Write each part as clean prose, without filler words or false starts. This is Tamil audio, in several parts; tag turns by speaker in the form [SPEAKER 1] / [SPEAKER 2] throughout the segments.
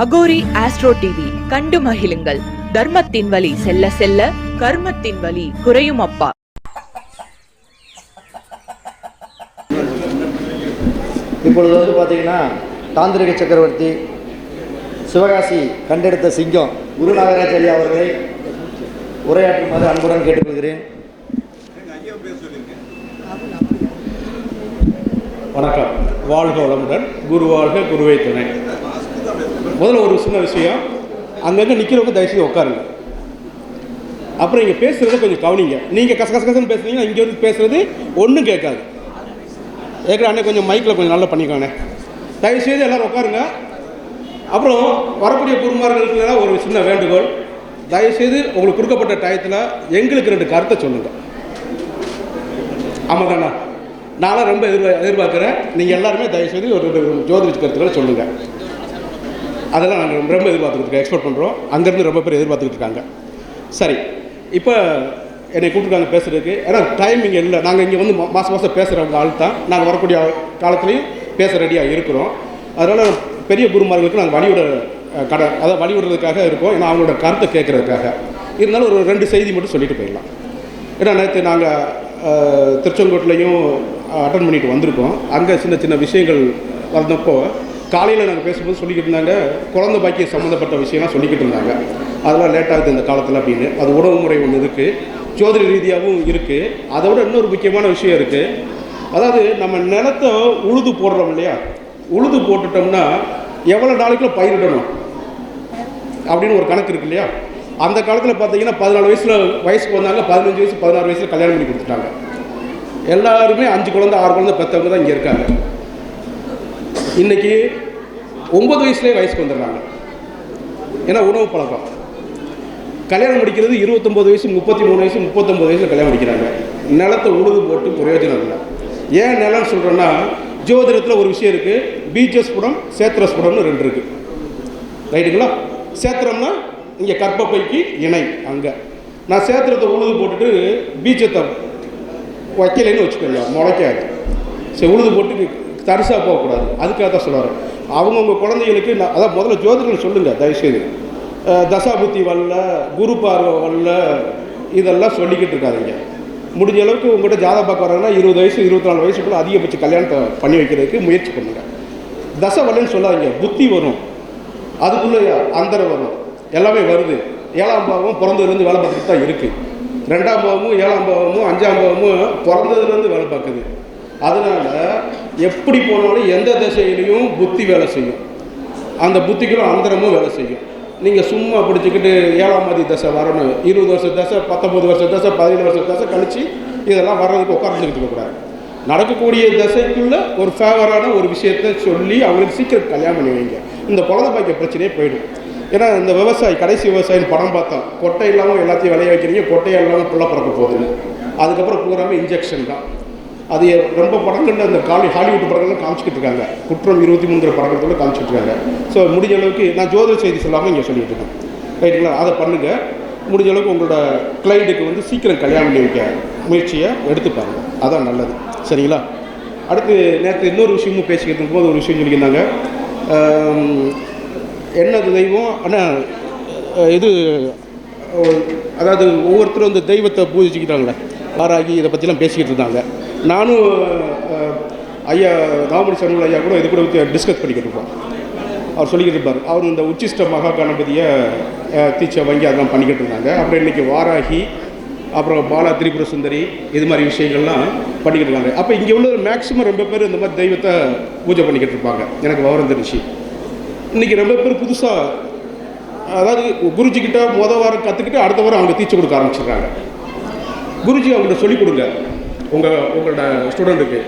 [SPEAKER 1] அகோரி ஆஸ்ட்ரோ டிவி கண்டு மகிழுங்கள். தர்மத்தின் வழி செல்ல செல்ல கர்மத்தின் வழி குறையும் அப்பா.
[SPEAKER 2] இப்பொழுது வந்து பார்த்தீங்கன்னா தாந்திரிக சக்கரவர்த்தி சிவகாசி கண்டெடுத்த சிங்கம் குரு நாகராஜ் அவர்களை உரையாற்றுமாறு அன்புடன் கேட்டுக்கொள்கிறேன்.
[SPEAKER 3] வணக்கம். வாழ்க வளமுடன். குரு வாழ்க, குருவை துணை. முதல்ல ஒரு சின்ன விஷயம், அங்கங்கே நிற்கிறவங்க தயவுசெய்து உட்காருங்க. அப்புறம் இங்கே பேசுகிறத கொஞ்சம் கவனிங்க. நீங்கள் கசகசன்னு பேசுனீங்கன்னா இங்கே வந்து பேசுகிறது ஒன்றும் கேட்காது. ஏற்கனவே அண்ணே கொஞ்சம் மைக்கில் கொஞ்சம் நல்லா பண்ணிக்கோண்ணே. தயவுசெய்து எல்லோரும் உட்காருங்க. அப்புறம் வரக்கூடிய குருமார்களுக்கு ஒரு சின்ன வேண்டுகோள், தயவுசெய்து உங்களுக்கு கொடுக்கப்பட்ட டயத்தில் எங்களுக்கு 2 கருத்தை சொல்லுங்கள். ஆமாம் தானே? நானும் ரொம்ப எதிர்பார்க்குறேன். நீங்கள் எல்லாருமே தயவுசெய்து ஒரு ஜோதிட கருத்துக்களை சொல்லுங்கள். அதெல்லாம் நாங்கள் ரொம்ப எதிர்பார்த்துக்கிட்டு எக்ஸ்பெக்ட் பண்ணுறோம். அங்கேருந்து ரொம்ப பேர் எதிர்பார்த்துக்கிட்டு இருக்காங்க. சரி, இப்போ என்னை கூப்பிட்டுருக்காங்க பேசுகிறதுக்கு. ஏன்னா டைம் இங்கே இல்லை. நாங்கள் இங்கே வந்து மாதம் பேசுகிறவங்க ஆள் தான். நாங்கள் வரக்கூடிய காலத்துலேயும் பேச ரெடியாக இருக்கிறோம். அதனால் பெரிய குருமார்களுக்கு நாங்கள் அதாவது வழிவிடுறதுக்காக இருக்கோம். ஏன்னா அவங்களோட கருத்தை கேட்குறதுக்காக. இருந்தாலும் ஒரு 2 செய்தி மட்டும் சொல்லிட்டு போயிடலாம். ஏன்னா நேற்று நாங்கள் திருச்செங்கோட்டிலையும் அட்டன் பண்ணிட்டு வந்திருக்கோம். அங்கே சின்ன சின்ன விஷயங்கள் வந்தப்போ காலையில் நாங்கள் பேசும்போது சொல்லிக்கிட்டு இருந்தாங்க, குழந்தை பாக்கியம் சம்மந்தப்பட்ட விஷயம்லாம் சொல்லிக்கிட்டு இருந்தாங்க. அதெல்லாம் லேட்டாகுது இந்த காலத்தில் அப்படின்னு. அது உணவு முறை ஒன்று இருக்குது, ஜோதிட ரீதியாகவும் இருக்குது. அதை விட இன்னொரு முக்கியமான விஷயம் இருக்குது. அதாவது நம்ம நிலத்தை உழுது போடுறோம் இல்லையா, உழுது போட்டுட்டோம்னா எவ்வளோ நாளைக்குள்ள பயிரிடணும் அப்படின்னு ஒரு கணக்கு இருக்கு இல்லையா. அந்த காலத்தில் பார்த்தீங்கன்னா 14 வயசுக்கு வந்தாங்க, 15 வயசு 16 வயசில் கல்யாணம் பண்ணி கொடுத்துட்டாங்க. எல்லாருமே 5 குழந்தை 6 குழந்தை பெற்றவங்க தான் இங்கே இருக்காங்க. இன்றைக்கி 9 வயசுலேயே வயசுக்கு வந்துடுறாங்க. ஏன்னா உணவு பழக்கம். கல்யாணம் முடிக்கிறது 29 வயசு 33 வயசு 39 வயசில் கல்யாணம் முடிக்கிறாங்க. நிலத்தை உழுது போட்டு பிரயோஜனம் இல்லை. ஏன் நிலம்னு சொல்கிறேன்னா, ஜோதிடத்தில் ஒரு விஷயம் இருக்குது, பீஜஸ்புடம் சேத்திரஸ்புடம்னு 2 இருக்குது. ரைட்டுங்களா? சேத்திரம்னா இங்கே கற்பப்பைக்கு இணை. அங்கே நான் சேத்திரத்தை உழுது போட்டுட்டு பீஜத்தை வைக்கலைன்னு வச்சுக்கோங்க, முளைக்காது. சரி, உழுது போட்டு தரிசாக போகக்கூடாது. அதுக்காக தான் சொல்லுவார். அவங்கவுங்க குழந்தைகளுக்கு அதான் முதல்ல ஜோதிடர்கள் சொல்லுங்கள் தயவுசெய்து. தசாபுத்தி வரல, குரு பார்வை வரல, இதெல்லாம் சொல்லிக்கிட்டு இருக்காதிங்க. முடிஞ்ச அளவுக்கு உங்கள்கிட்ட ஜாதக பார்க்க வராங்கன்னா 20 வயசு 24 வயசுக்குள்ளே அதிகபட்ச கல்யாணத்தை பண்ணி வைக்கிறதுக்கு முயற்சி பண்ணுங்கள். தசை வரலன்னு சொல்லாதீங்க, புத்தி வரும், அதுக்குள்ளே அந்தரம் வரும், எல்லாமே வருது. 7ஆம் பாவமும் பிறந்ததுலேருந்து வேலை பார்த்துட்டு தான் இருக்குது. 2ஆம் பாவமும் 7ஆம் பாவமும் 5ஆம் பாவமும் பிறந்ததுலேருந்து வேலை பார்க்குது. அதனால் எப்படி போனாலும் எந்த திசையிலையும் புத்தி வேலை செய்யும், அந்த புத்திக்கும் அந்தரமும் வேலை செய்யும். நீங்கள் சும்மா பிடிச்சிக்கிட்டு 7ஆம் ஆதி தசை வரணும், 20 வருஷ தசை 19 வருஷ தசை 17 வருஷ தசை கழித்து இதெல்லாம் வர்றதுக்கு உட்காந்துக்கிட்டு இருக்கக்கூடாது. நடக்கக்கூடிய தசைக்குள்ளே ஒரு ஃபேவரான ஒரு விஷயத்தை சொல்லி அவங்களுக்கு சீக்கிரம் கல்யாணம் பண்ணி வைங்க. இந்த குழந்தை பாக்கிய பிரச்சனையே போயிடும். ஏன்னா இந்த விவசாயி கடைசி விவசாயின்னு படம் பார்த்தோம், கொட்டை இல்லாமல் எல்லாத்தையும் விளைய வைக்கிறீங்க, கொட்டையாக இல்லாமல் புள்ள பிறக்க போகுது. அதுக்கப்புறம் பூராமே இன்ஜெக்ஷன் தான். அது ரொம்ப படங்கள் அந்த ஹாலிவுட் படங்கள்லாம் காமிச்சிக்கிட்டு இருக்காங்க. குற்றம் 23 படங்களோட காமிச்சிட்டு இருக்காங்க. ஸோ முடிஞ்ச அளவுக்கு நான் ஜோதிட செய்தி சொல்லாமல் இங்கே சொல்லிட்டு இருக்கேன். ரைட்டுங்களா? அதை பண்ணுங்கள். முடிஞ்ச அளவுக்கு உங்களோட கிளைண்ட்டுக்கு வந்து சீக்கிரம் கல்யாணம் பண்ணி வைக்க முயற்சியை எடுத்து பாருங்கள், அதான் நல்லது. சரிங்களா? அடுத்து நேற்று இன்னொரு விஷயமும் பேசிக்கிட்டு இருக்கும்போது ஒரு விஷயம் சொல்லியிருந்தாங்க. என்னது தெய்வம் ஆனால் இது அதாவது ஒவ்வொருத்தரும் அந்த தெய்வத்தை பூஜிச்சுக்கிட்டாங்களே, வாராகி, இதை பற்றிலாம் பேசிக்கிட்டு இருந்தாங்க. நானும் ஐயா ராமணி சண்முக ஐயா கூட இது கூட டிஸ்கஸ் பண்ணிக்கிட்டு இருக்கோம். அவர் சொல்லிக்கிட்டு இருப்பார். அவர் இந்த உச்சிஷ்ட மகா கணபதியை தீட்சை வாங்கி அதெல்லாம் பண்ணிக்கிட்டு இருந்தாங்க. அப்புறம் இன்றைக்கி வாராகி, அப்புறம் பாலா திரிபுர சுந்தரி, இது மாதிரி விஷயங்கள்லாம் பண்ணிக்கிட்டு இருக்காங்க. அப்போ இங்கே உள்ள மேக்ஸிமம் ரொம்ப பேர் இந்த மாதிரி தெய்வத்தை பூஜை பண்ணிக்கிட்டு இருப்பாங்க. எனக்கு விவரம் தெரிஞ்சு இன்றைக்கி ரொம்ப பேர் புதுசாக, அதாவது குருஜிக்கிட்ட வாரம் கற்றுக்கிட்டு அடுத்த வாரம் அவங்க தீட்சை கொடுக்க ஆரம்பிச்சிடுறாங்க. குருஜி அவங்கள்ட்ட சொல்லிக் கொடுங்க, உங்களோட ஸ்டூடெண்ட்டுக்கு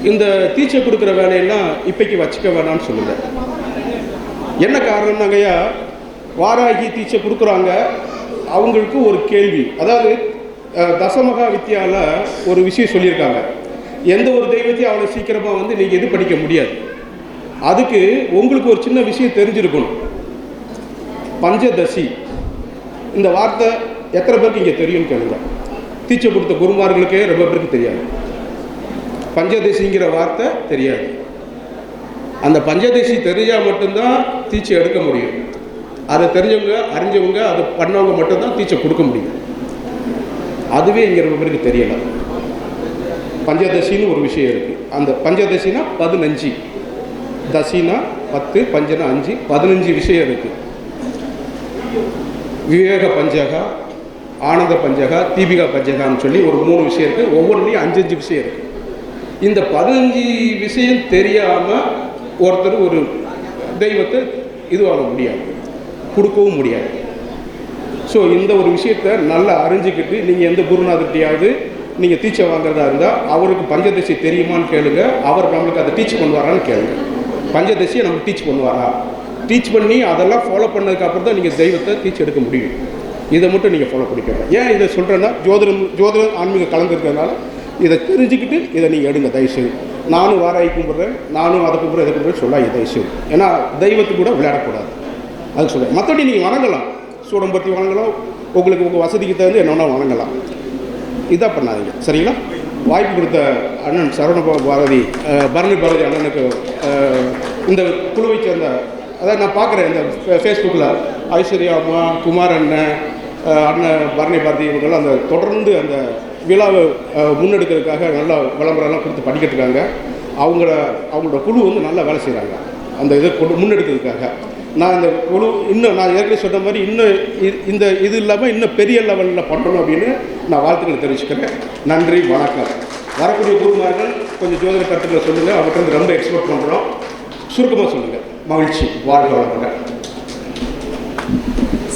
[SPEAKER 3] இந்த தீட்சை கொடுக்குற வேலையெல்லாம் இப்போக்கி வச்சுக்க வேணாம்னு சொல்லுங்கள். என்ன காரணம்னாங்கய்யா, வாராகி தீட்சை கொடுக்குறாங்க, அவங்களுக்கு ஒரு கேள்வி. அதாவது தசமகா வித்யாவில் ஒரு விஷயம் சொல்லியிருக்காங்க, எந்த ஒரு தெய்வத்தையும் அவ்வளோ சீக்கிரமாக வந்து நீங்கள் இது படிக்க முடியாது. அதுக்கு உங்களுக்கு ஒரு சின்ன விஷயம் தெரிஞ்சிருக்கணும். பஞ்சதசி இந்த வார்த்தை எத்தனை பேருக்கு இங்கே தெரியும்னு கேளுங்க. தீட்சை கொடுத்த குருமார்களுக்கே ரொம்ப பேருக்கு தெரியாது. பஞ்சதசிங்கிற வார்த்தை தெரியாது. அந்த பஞ்சதசி தெரிஞ்சால் மட்டும்தான் தீட்சை எடுக்க முடியும். அதை தெரிஞ்சவங்க அறிஞ்சவங்க அதை பண்ணவங்க மட்டும்தான் தீட்சை கொடுக்க முடியும். அதுவே இங்கே ரொம்ப பேருக்கு தெரியலை. பஞ்சதசின்னு ஒரு விஷயம் இருக்குது. அந்த பஞ்சதசினா 15, தசினா 10, பஞ்சனா 5, 15 விஷயம் இருக்குது. விவேக பஞ்சகா, ஆனந்த பஞ்சகா, தீபிகா பஞ்சகான்னு சொல்லி ஒரு 3 விஷயம் இருக்குது. ஒவ்வொன்றுலேயும் 5 விஷயம் இருக்குது. இந்த 15 விஷயம் தெரியாமல் ஒருத்தர் ஒரு தெய்வத்தை இதுவாக முடியாது, கொடுக்கவும் முடியாது. ஸோ இந்த ஒரு விஷயத்தை நல்லா அறிஞ்சிக்கிட்டு நீங்கள் எந்த குருநாதர்கிட்டையாவது நீங்கள் தீட்சை வாங்குறதா இருந்தால் அவருக்கு பஞ்சதசி தெரியுமான்னு கேளுங்க. அவர் நம்மளுக்கு அதை டீச் பண்ணுவாரான்னு கேளுங்க. பஞ்சதசியை நம்ம டீச் பண்ணுவாரா? டீச் பண்ணி அதெல்லாம் ஃபாலோ பண்ணதுக்கப்புறம் தான் நீங்கள் தெய்வத்தை டீச் எடுக்க முடியும். இதை மட்டும் நீங்கள் ஃபாலோ பண்ணிக்கணும். ஏன் இதை சொல்கிறேன்னா, ஜோதிடம் ஆன்மீகம் கலந்துருக்கிறதுனால இதை தெரிஞ்சுக்கிட்டு இதை நீங்கள் எடுங்க தயவுசெய்து. நானும் வாராகி கும்பிட்றேன், நானும் அதை கும்பிட்றேன், இதை கும்பிட்றேன் சொல்லாங்க தயவுசெய்து. ஏன்னா தெய்வத்துக்கு கூட விளையாடக்கூடாது, அது சொல்லுவேன். மற்றபடி நீங்கள் வணங்கலாம், சூடம்பத்தி வணங்கலாம், உங்களுக்கு உங்கள் வசதிக்கு தகுந்து என்னென்னா வணங்கலாம். இதாக பண்ணாதீங்க, சரிங்களா? வாய்ப்பு கொடுத்த அண்ணன் சரவண பாரதி பாரதி அண்ணனுக்கு இந்த குழுவை சேர்ந்த, அதாவது நான் பார்க்குறேன் இந்த ஃபேஸ்புக்கில் ஐஸ்வர்யா அம்மா, குமார் அண்ணன், அண்ணன் பரணி பாரதி இவங்கெல்லாம் அந்த தொடர்ந்து அந்த விழாவை முன்னெடுக்கிறதுக்காக நல்லா விளம்பரம்லாம் கொடுத்து படிக்கிட்டு இருக்காங்க. அவங்களோட குழு வந்து நல்லா வேலை செய்கிறாங்க அந்த இதை முன்னெடுக்கிறதுக்காக. நான் இந்த குழு இன்னும் நான் ஏற்கனவே சொன்ன மாதிரி இன்னும் இந்த இது இல்லாமல் இன்னும் பெரிய லெவலில் பண்ணணும் அப்படின்னு நான் வாழ்த்துக்களை தெரிவிச்சுக்கிறேன். நன்றி, வணக்கம். வரக்கூடிய குருமார்கள் கொஞ்சம் ஜோதிட கருத்துக்களை சொல்லுங்கள், அவர்கிட்ட வந்து ரொம்ப எக்ஸ்பெக்ட் பண்ணுறோம். சுருக்கமாக சொல்லுங்கள். மகிழ்ச்சி, வாழ்க வளமுடன்.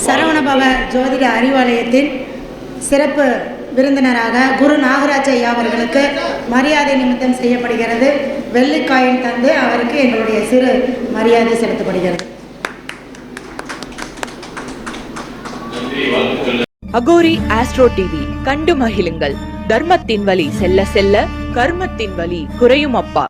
[SPEAKER 4] சரவணபவ ஜோதிட அறிவாலயத்தின் சிறப்பு விருந்தினராக குரு நாகராஜ ஐயா அவர்களுக்கு மரியாதை நிமித்தம் செய்யப்படுகிறது. வெள்ளிக்காயின் தந்து அவருக்கு எங்களுடைய சிறு மரியாதை செலுத்தப்படுகிறது.
[SPEAKER 1] அகோரி ஆஸ்ட்ரோ டிவி கண்டு மகிழுங்கள். தர்மத்தின் வழி செல்ல செல்ல கர்மத்தின் வழி குறையும் அப்பா.